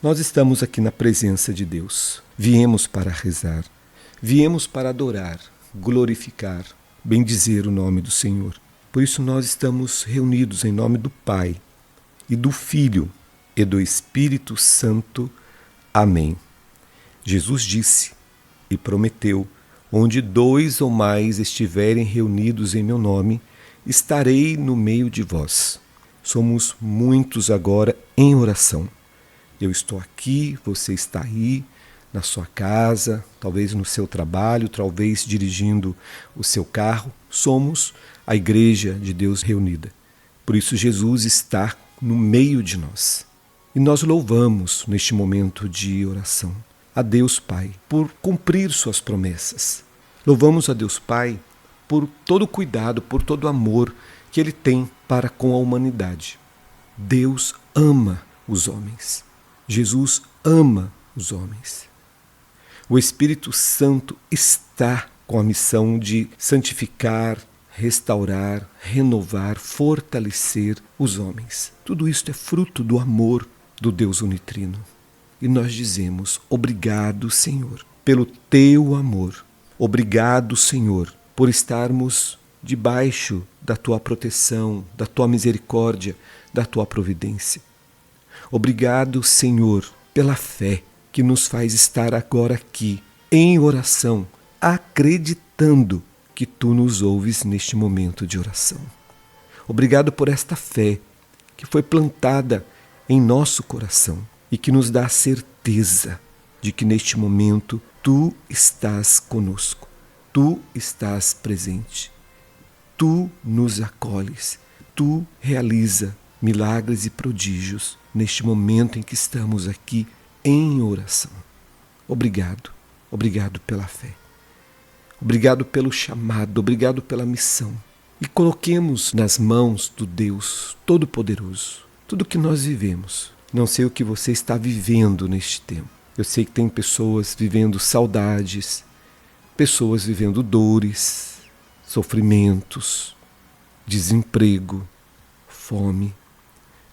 Nós estamos aqui na presença de Deus. Viemos para rezar, viemos para adorar, glorificar, bendizer o nome do Senhor. Por isso nós estamos reunidos em nome do Pai e do Filho e do Espírito Santo. Amém. Jesus disse e prometeu: onde 2 ou mais estiverem reunidos em meu nome, estarei no meio de vós. Somos muitos agora em oração. Eu estou aqui, você está aí, na sua casa, talvez no seu trabalho, talvez dirigindo o seu carro. Somos a Igreja de Deus reunida. Por isso Jesus está no meio de nós. E nós louvamos neste momento de oração a Deus Pai por cumprir suas promessas. Louvamos a Deus Pai por todo o cuidado, por todo o amor que Ele tem para com a humanidade. Deus ama os homens. Jesus ama os homens. O Espírito Santo está com a missão de santificar, restaurar, renovar, fortalecer os homens. Tudo isso é fruto do amor do Deus unitrino. E nós dizemos: obrigado, Senhor, pelo teu amor. Obrigado, Senhor, por estarmos debaixo da tua proteção, da tua misericórdia, da tua providência. Obrigado, Senhor, pela fé que nos faz estar agora aqui, em oração, acreditando que Tu nos ouves neste momento de oração. Obrigado por esta fé que foi plantada em nosso coração e que nos dá a certeza de que neste momento Tu estás conosco, Tu estás presente, Tu nos acolhes, Tu realiza milagres e prodígios neste momento em que estamos aqui em oração. Obrigado, obrigado pela fé. Obrigado pelo chamado, obrigado pela missão. E coloquemos nas mãos do Deus Todo-Poderoso tudo o que nós vivemos. Não sei o que você está vivendo neste tempo. Eu sei que tem pessoas vivendo saudades, pessoas vivendo dores, sofrimentos, desemprego, fome.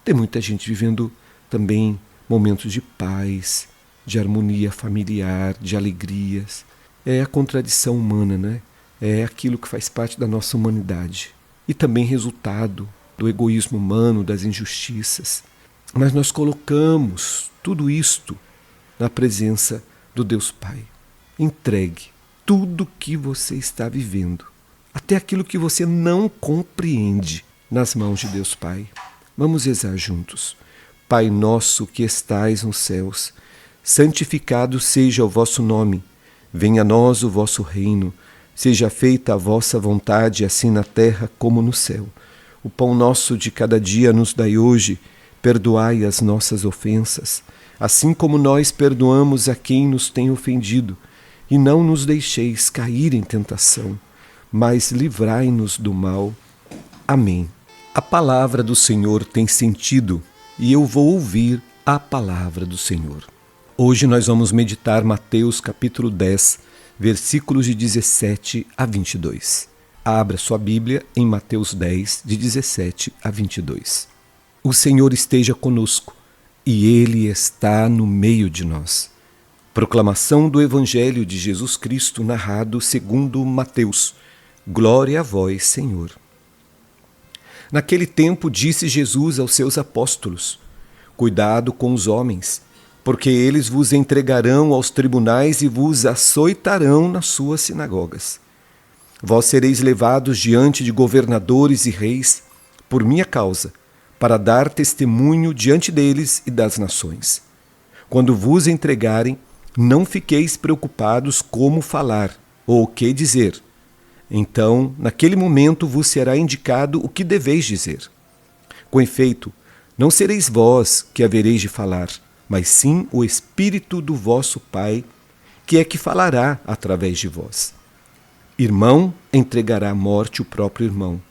Tem muita gente vivendo também momentos de paz, de harmonia familiar, de alegrias. É a contradição humana, né? É aquilo que faz parte da nossa humanidade. E também resultado do egoísmo humano, das injustiças. Mas nós colocamos tudo isto na presença do Deus Pai. Entregue tudo que você está vivendo, até aquilo que você não compreende, nas mãos de Deus Pai. Vamos rezar juntos. Pai nosso que estais nos céus, santificado seja o vosso nome. Venha a nós o vosso reino. Seja feita a vossa vontade, assim na terra como no céu. O pão nosso de cada dia nos dai hoje. Perdoai as nossas ofensas, assim como nós perdoamos a quem nos tem ofendido. E não nos deixeis cair em tentação, mas livrai-nos do mal. Amém. A palavra do Senhor tem sentido e eu vou ouvir a palavra do Senhor. Hoje nós vamos meditar Mateus capítulo 10, versículos de 17 a 22. Abra sua Bíblia em Mateus 10, de 17 a 22. O Senhor esteja conosco e Ele está no meio de nós. Proclamação do Evangelho de Jesus Cristo narrado segundo Mateus. Glória a vós, Senhor. Naquele tempo disse Jesus aos seus apóstolos: cuidado com os homens, porque eles vos entregarão aos tribunais e vos açoitarão nas suas sinagogas. Vós sereis levados diante de governadores e reis por minha causa, para dar testemunho diante deles e das nações. Quando vos entregarem, não fiqueis preocupados como falar ou o que dizer. Então, naquele momento vos será indicado o que deveis dizer. Com efeito, não sereis vós que havereis de falar, mas sim o Espírito do vosso Pai, que é que falará através de vós. Irmão entregará à morte o próprio irmão.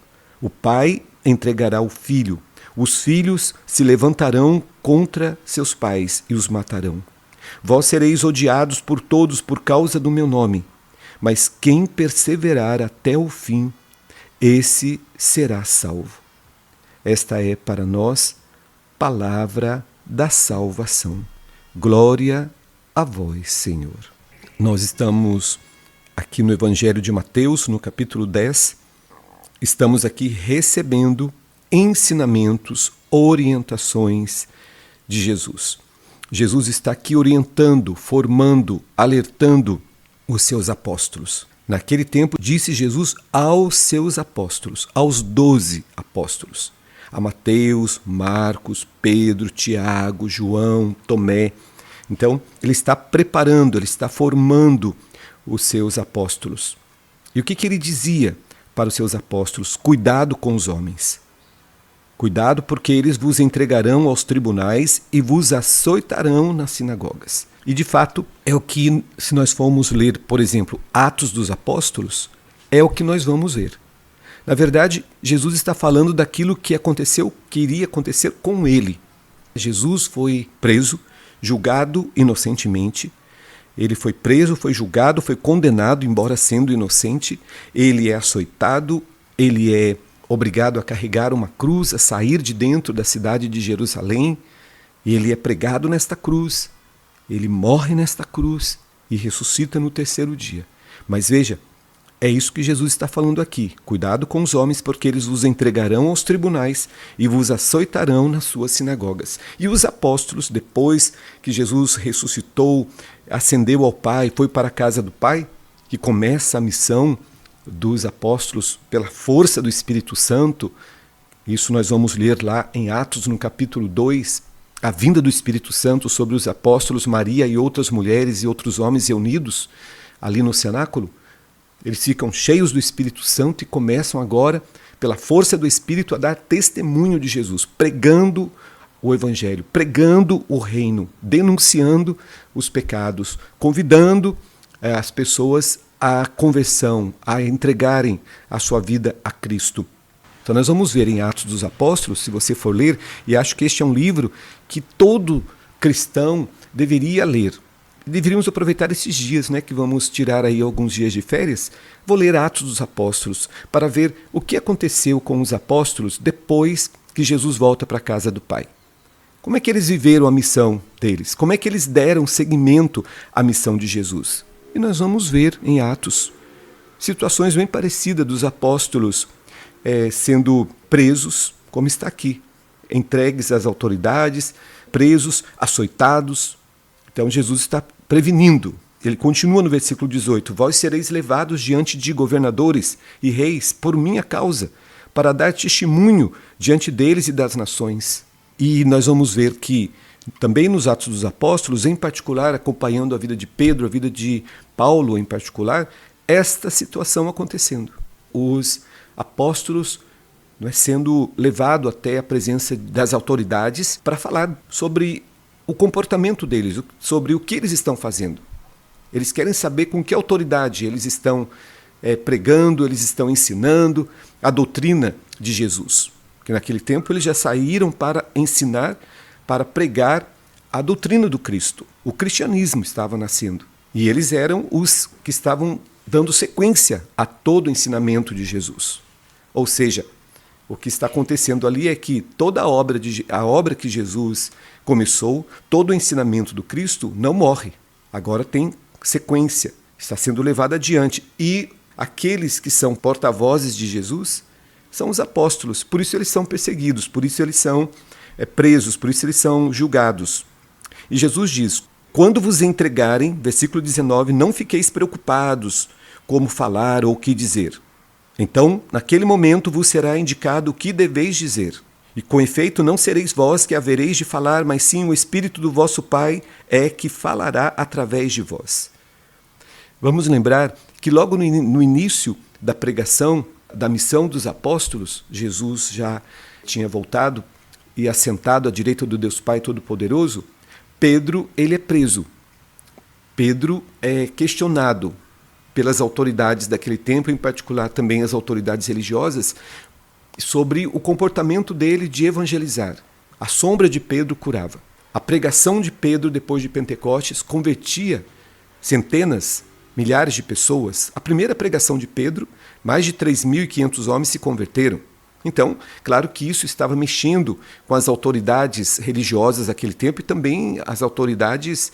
O pai entregará o filho. Os filhos se levantarão contra seus pais e os matarão. Vós sereis odiados por todos por causa do meu nome. Mas quem perseverar até o fim, esse será salvo. Esta é para nós palavra da salvação. Glória a vós, Senhor. Nós estamos aqui no Evangelho de Mateus, no capítulo 10. Estamos aqui recebendo ensinamentos, orientações de Jesus. Jesus está aqui orientando, formando, alertando os seus apóstolos. Naquele tempo, disse Jesus aos seus apóstolos, aos 12 apóstolos, a Mateus, Marcos, Pedro, Tiago, João, Tomé. Então, ele está preparando, ele está formando os seus apóstolos. E o que ele dizia para os seus apóstolos? Cuidado com os homens. Cuidado, porque eles vos entregarão aos tribunais e vos açoitarão nas sinagogas. E de fato, é o que, se nós formos ler, por exemplo, Atos dos Apóstolos, é o que nós vamos ver. Na verdade, Jesus está falando daquilo que aconteceu, que iria acontecer com ele. Jesus foi preso, julgado inocentemente. Ele foi preso, foi julgado, foi condenado, embora sendo inocente. Ele é açoitado, ele é obrigado a carregar uma cruz, a sair de dentro da cidade de Jerusalém, e ele é pregado nesta cruz, ele morre nesta cruz e ressuscita no terceiro dia. Mas veja, é isso que Jesus está falando aqui. Cuidado com os homens, porque eles vos entregarão aos tribunais e vos açoitarão nas suas sinagogas. E os apóstolos, depois que Jesus ressuscitou, ascendeu ao Pai, foi para a casa do Pai, que começa a missão dos apóstolos pela força do Espírito Santo. Isso nós vamos ler lá em Atos, no capítulo 2, a vinda do Espírito Santo sobre os apóstolos, Maria e outras mulheres e outros homens reunidos ali no cenáculo. Eles ficam cheios do Espírito Santo e começam agora, pela força do Espírito, a dar testemunho de Jesus, pregando o Evangelho, pregando o reino, denunciando os pecados, convidando as pessoas à conversão, a entregarem a sua vida a Cristo. Então nós vamos ver em Atos dos Apóstolos, se você for ler, e acho que este é um livro que todo cristão deveria ler. Deveríamos aproveitar esses dias, que vamos tirar aí alguns dias de férias. Vou ler Atos dos Apóstolos para ver o que aconteceu com os apóstolos depois que Jesus volta para a casa do Pai. Como é que eles viveram a missão deles? Como é que eles deram seguimento à missão de Jesus? E nós vamos ver em Atos situações bem parecidas dos apóstolos sendo presos, como está aqui, entregues às autoridades, presos, açoitados. Então Jesus está prevenindo. Ele continua no versículo 18: vós sereis levados diante de governadores e reis por minha causa, para dar testemunho diante deles e das nações. E nós vamos ver que também nos Atos dos Apóstolos, em particular, acompanhando a vida de Pedro, a vida de Paulo em particular, esta situação acontecendo. Os apóstolos sendo levados até a presença das autoridades para falar sobre o comportamento deles, sobre o que eles estão fazendo. Eles querem saber com que autoridade eles estão pregando, eles estão ensinando a doutrina de Jesus. Porque naquele tempo eles já saíram para ensinar, para pregar a doutrina do Cristo. O cristianismo estava nascendo. E eles eram os que estavam dando sequência a todo o ensinamento de Jesus. Ou seja, o que está acontecendo ali é que toda a obra que Jesus começou, todo o ensinamento do Cristo não morre. Agora tem sequência, está sendo levado adiante. E aqueles que são porta-vozes de Jesus são os apóstolos. Por isso eles são perseguidos, por isso eles são presos, por isso eles são julgados. E Jesus diz: quando vos entregarem, versículo 19, não fiqueis preocupados como falar ou o que dizer. Então, naquele momento vos será indicado o que deveis dizer. E com efeito não sereis vós que havereis de falar, mas sim o Espírito do vosso Pai é que falará através de vós. Vamos lembrar que logo no início da pregação, da missão dos apóstolos, Jesus já tinha voltado e assentado à direita do Deus Pai Todo-Poderoso. Pedro, ele é preso. Pedro é questionado pelas autoridades daquele tempo, em particular também as autoridades religiosas, sobre o comportamento dele de evangelizar. A sombra de Pedro curava. A pregação de Pedro depois de Pentecostes convertia centenas, milhares de pessoas. A primeira pregação de Pedro, mais de 3.500 homens se converteram. Então, claro que isso estava mexendo com as autoridades religiosas daquele tempo e também as autoridades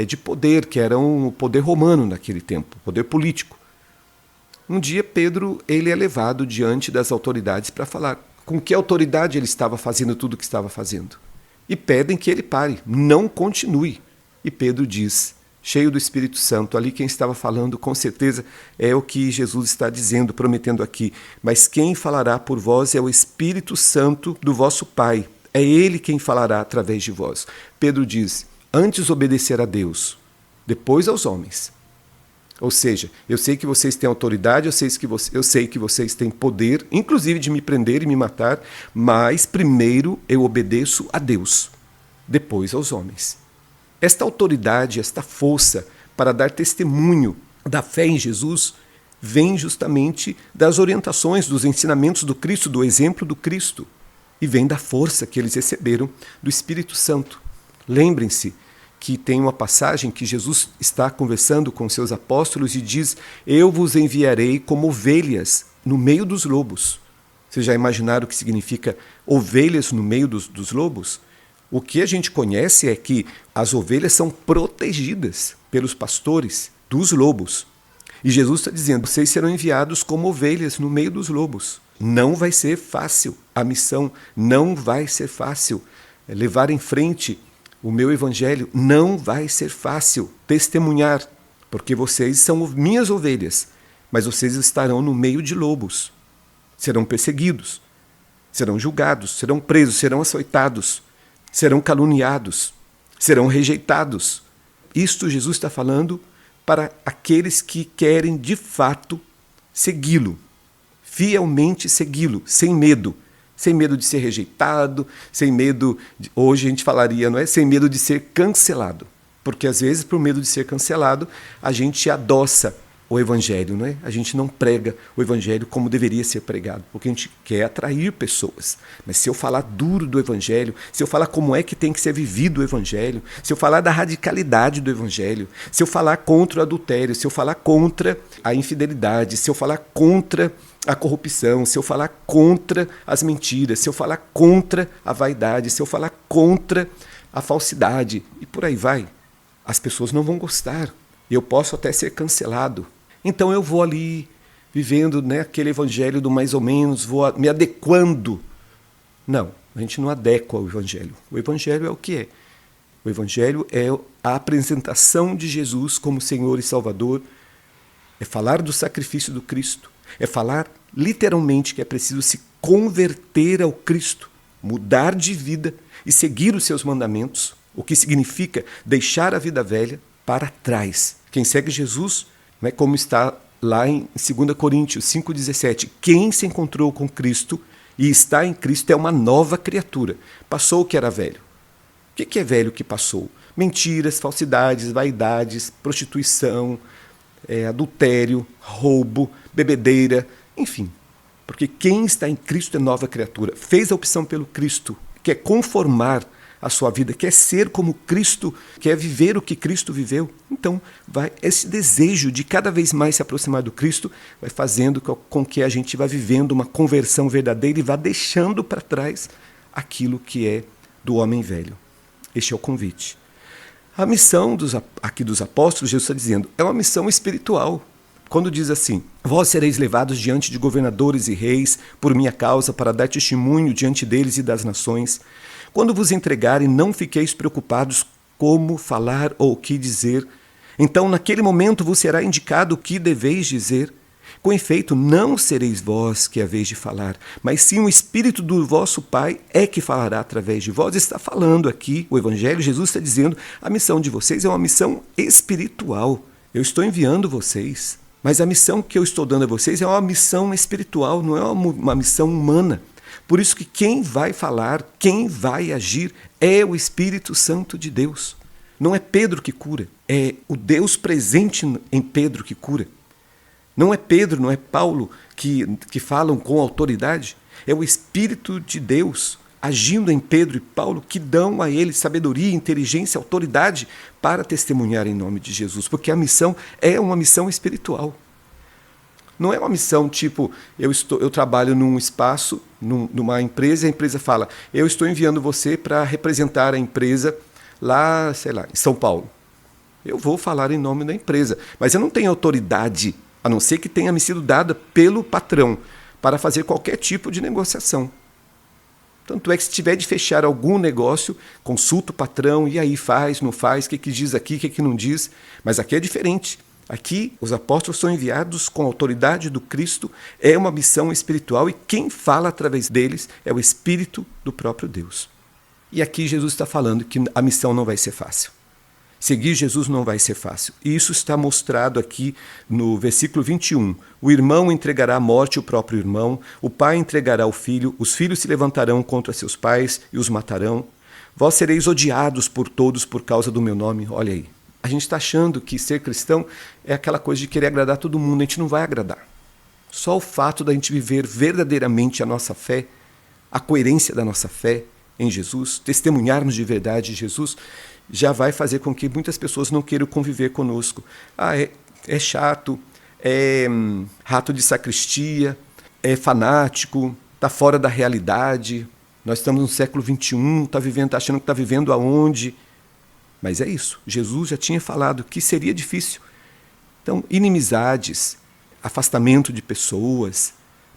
de poder, que eram o poder romano naquele tempo, o poder político. Um dia Pedro ele é levado diante das autoridades para falar com que autoridade ele estava fazendo tudo o que estava fazendo. E pedem que ele pare, não continue. E Pedro diz, cheio do Espírito Santo, ali quem estava falando com certeza é o que Jesus está dizendo, prometendo aqui. Mas quem falará por vós é o Espírito Santo do vosso Pai. É Ele quem falará através de vós. Pedro diz, antes obedecer a Deus, depois aos homens. Ou seja, eu sei que vocês têm autoridade, eu sei que vocês têm poder, inclusive de me prender e me matar, mas primeiro eu obedeço a Deus, depois aos homens. Esta autoridade, esta força para dar testemunho da fé em Jesus vem justamente das orientações, dos ensinamentos do Cristo, do exemplo do Cristo, e vem da força que eles receberam do Espírito Santo. Lembrem-se que tem uma passagem que Jesus está conversando com seus apóstolos e diz: eu vos enviarei como ovelhas no meio dos lobos. Vocês já imaginaram o que significa ovelhas no meio dos lobos? O que a gente conhece é que as ovelhas são protegidas pelos pastores dos lobos. E Jesus está dizendo, vocês serão enviados como ovelhas no meio dos lobos. Não vai ser fácil a missão, não vai ser fácil levar em frente o meu evangelho, não vai ser fácil testemunhar, porque vocês são minhas ovelhas, mas vocês estarão no meio de lobos. Serão perseguidos, serão julgados, serão presos, serão açoitados, serão caluniados, serão rejeitados. Isto Jesus está falando para aqueles que querem de fato segui-lo, fielmente segui-lo, sem medo de ser rejeitado, sem medo, hoje a gente falaria, não é? Sem medo de ser cancelado. Porque às vezes, por medo de ser cancelado, a gente adoça o evangelho, não é? A gente não prega o evangelho como deveria ser pregado, porque a gente quer atrair pessoas. Mas se eu falar duro do evangelho, se eu falar como é que tem que ser vivido o evangelho, se eu falar da radicalidade do evangelho, se eu falar contra o adultério, se eu falar contra a infidelidade, se eu falar contra a corrupção, se eu falar contra as mentiras, se eu falar contra a vaidade, se eu falar contra a falsidade, e por aí vai, as pessoas não vão gostar. Eu posso até ser cancelado. Então eu vou ali vivendo, né, aquele evangelho do mais ou menos, vou me adequando. Não, a gente não adequa ao evangelho. O evangelho é o que é. O evangelho é a apresentação de Jesus como Senhor e Salvador. É falar do sacrifício do Cristo. É falar literalmente que é preciso se converter ao Cristo, mudar de vida e seguir os seus mandamentos, o que significa deixar a vida velha para trás. Quem segue Jesus, né, como está lá em 2 Coríntios 5,17, quem se encontrou com Cristo e está em Cristo é uma nova criatura. Passou o que era velho. O que é velho que passou? Mentiras, falsidades, vaidades, prostituição, adultério, roubo, bebedeira, enfim. Porque quem está em Cristo é nova criatura. Fez a opção pelo Cristo, quer conformar a sua vida, quer ser como Cristo, quer viver o que Cristo viveu. Então, esse desejo de cada vez mais se aproximar do Cristo vai fazendo com que a gente vá vivendo uma conversão verdadeira e vá deixando para trás aquilo que é do homem velho. Este é o convite. A missão aqui dos apóstolos, Jesus está dizendo, é uma missão espiritual. Quando diz assim, vós sereis levados diante de governadores e reis por minha causa para dar testemunho diante deles e das nações. Quando vos entregarem, não fiqueis preocupados como falar ou o que dizer. Então, naquele momento vos será indicado o que deveis dizer. Com efeito, não sereis vós que haveis de falar, mas sim o Espírito do vosso Pai é que falará através de vós. Está falando aqui, o Evangelho, Jesus está dizendo, a missão de vocês é uma missão espiritual. Eu estou enviando vocês, mas a missão que eu estou dando a vocês é uma missão espiritual, não é uma missão humana. Por isso que quem vai falar, quem vai agir é o Espírito Santo de Deus. Não é Pedro que cura, é o Deus presente em Pedro que cura. Não é Pedro, não é Paulo que falam com autoridade, é o Espírito de Deus agindo em Pedro e Paulo que dão a eles sabedoria, inteligência, autoridade para testemunhar em nome de Jesus, porque a missão é uma missão espiritual. Não é uma missão tipo, eu trabalho num espaço, numa empresa, e a empresa fala, eu estou enviando você para representar a empresa lá, sei lá, em São Paulo. Eu vou falar em nome da empresa, mas eu não tenho autoridade, a não ser que tenha me sido dada pelo patrão, para fazer qualquer tipo de negociação. Tanto é que se tiver de fechar algum negócio, consulta o patrão, e aí faz, não faz, o que diz aqui, o que não diz. Mas aqui é diferente. Aqui os apóstolos são enviados com a autoridade do Cristo, é uma missão espiritual e quem fala através deles é o Espírito do próprio Deus. E aqui Jesus está falando que a missão não vai ser fácil. Seguir Jesus não vai ser fácil. E isso está mostrado aqui no versículo 21. O irmão entregará à morte o próprio irmão, o pai entregará o filho, os filhos se levantarão contra seus pais e os matarão. Vós sereis odiados por todos por causa do meu nome. Olha aí. A gente está achando que ser cristão é aquela coisa de querer agradar todo mundo. A gente não vai agradar. Só o fato da gente viver verdadeiramente a nossa fé, a coerência da nossa fé em Jesus, testemunharmos de verdade Jesus, já vai fazer com que muitas pessoas não queiram conviver conosco. É chato, é rato de sacristia, é fanático, está fora da realidade. Nós estamos no século XXI, está achando que está vivendo aonde? Mas é isso, Jesus já tinha falado que seria difícil. Então, inimizades, afastamento de pessoas,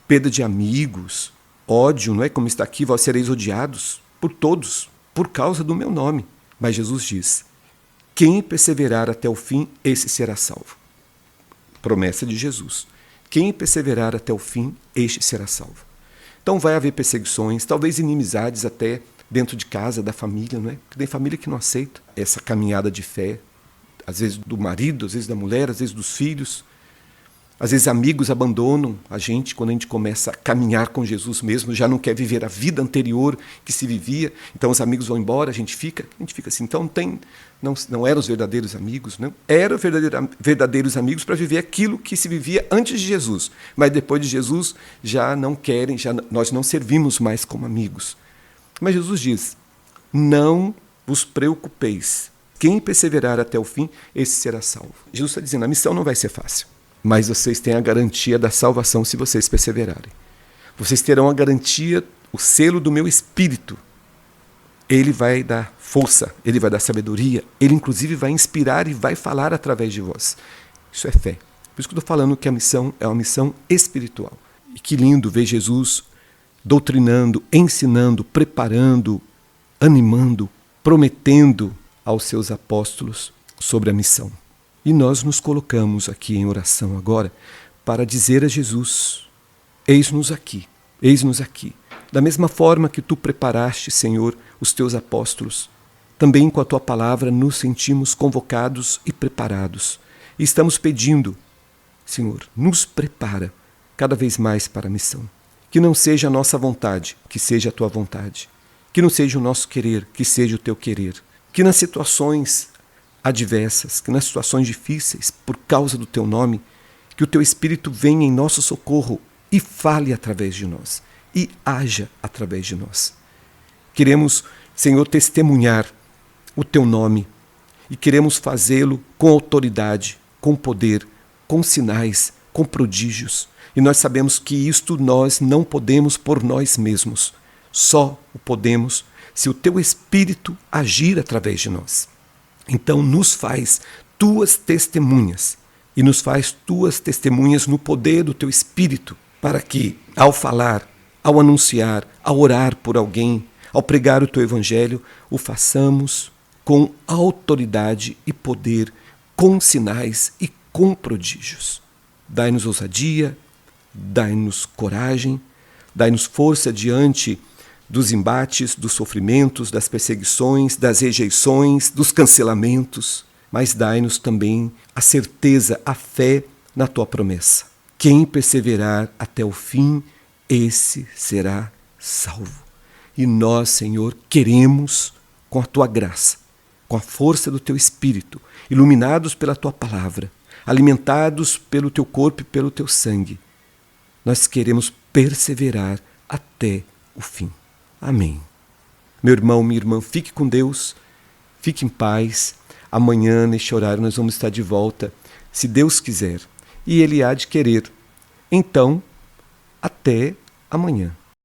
perda de amigos, ódio, não é como está aqui, vós sereis odiados por todos, por causa do meu nome. Mas Jesus diz, quem perseverar até o fim, esse será salvo. Promessa de Jesus. Quem perseverar até o fim, este será salvo. Então vai haver perseguições, talvez inimizades até dentro de casa, da família, não é? Porque tem família que não aceita essa caminhada de fé, às vezes do marido, às vezes da mulher, às vezes dos filhos. Às vezes amigos abandonam a gente quando a gente começa a caminhar com Jesus mesmo, já não quer viver a vida anterior que se vivia, então os amigos vão embora, a gente fica assim, então não eram os verdadeiros amigos, não? Eram verdadeiros amigos para viver aquilo que se vivia antes de Jesus, mas depois de Jesus já não querem, nós não servimos mais como amigos. Mas Jesus diz, não vos preocupeis, quem perseverar até o fim, esse será salvo. Jesus está dizendo, a missão não vai ser fácil. Mas vocês têm a garantia da salvação se vocês perseverarem. Vocês terão a garantia, o selo do meu Espírito. Ele vai dar força, ele vai dar sabedoria, ele inclusive vai inspirar e vai falar através de vós. Isso é fé. Por isso que eu estou falando que a missão é uma missão espiritual. E que lindo ver Jesus doutrinando, ensinando, preparando, animando, prometendo aos seus apóstolos sobre a missão. E nós nos colocamos aqui em oração agora para dizer a Jesus, eis-nos aqui, eis-nos aqui. Da mesma forma que tu preparaste, Senhor, os teus apóstolos, também com a tua palavra nos sentimos convocados e preparados. E estamos pedindo, Senhor, nos prepara cada vez mais para a missão. Que não seja a nossa vontade, que seja a tua vontade. Que não seja o nosso querer, que seja o teu querer. Que nas situações adversas, que nas situações difíceis, por causa do teu nome, que o teu Espírito venha em nosso socorro e fale através de nós, e haja através de nós. Queremos, Senhor, testemunhar o teu nome, e queremos fazê-lo com autoridade, com poder, com sinais, com prodígios. E nós sabemos que isto nós não podemos por nós mesmos, só o podemos se o teu Espírito agir através de nós. Então nos faz tuas testemunhas e nos faz tuas testemunhas no poder do teu Espírito, para que ao falar, ao anunciar, ao orar por alguém, ao pregar o teu Evangelho, o façamos com autoridade e poder, com sinais e com prodígios. Dai-nos ousadia, dai-nos coragem, dai-nos força diante dos embates, dos sofrimentos, das perseguições, das rejeições, dos cancelamentos, mas dai-nos também a certeza, a fé na tua promessa. Quem perseverar até o fim, esse será salvo. E nós, Senhor, queremos, com a tua graça, com a força do teu Espírito, iluminados pela tua palavra, alimentados pelo teu corpo e pelo teu sangue, nós queremos perseverar até o fim. Amém. Meu irmão, minha irmã, fique com Deus, fique em paz. Amanhã, neste horário, nós vamos estar de volta, se Deus quiser. E Ele há de querer Então, até amanhã.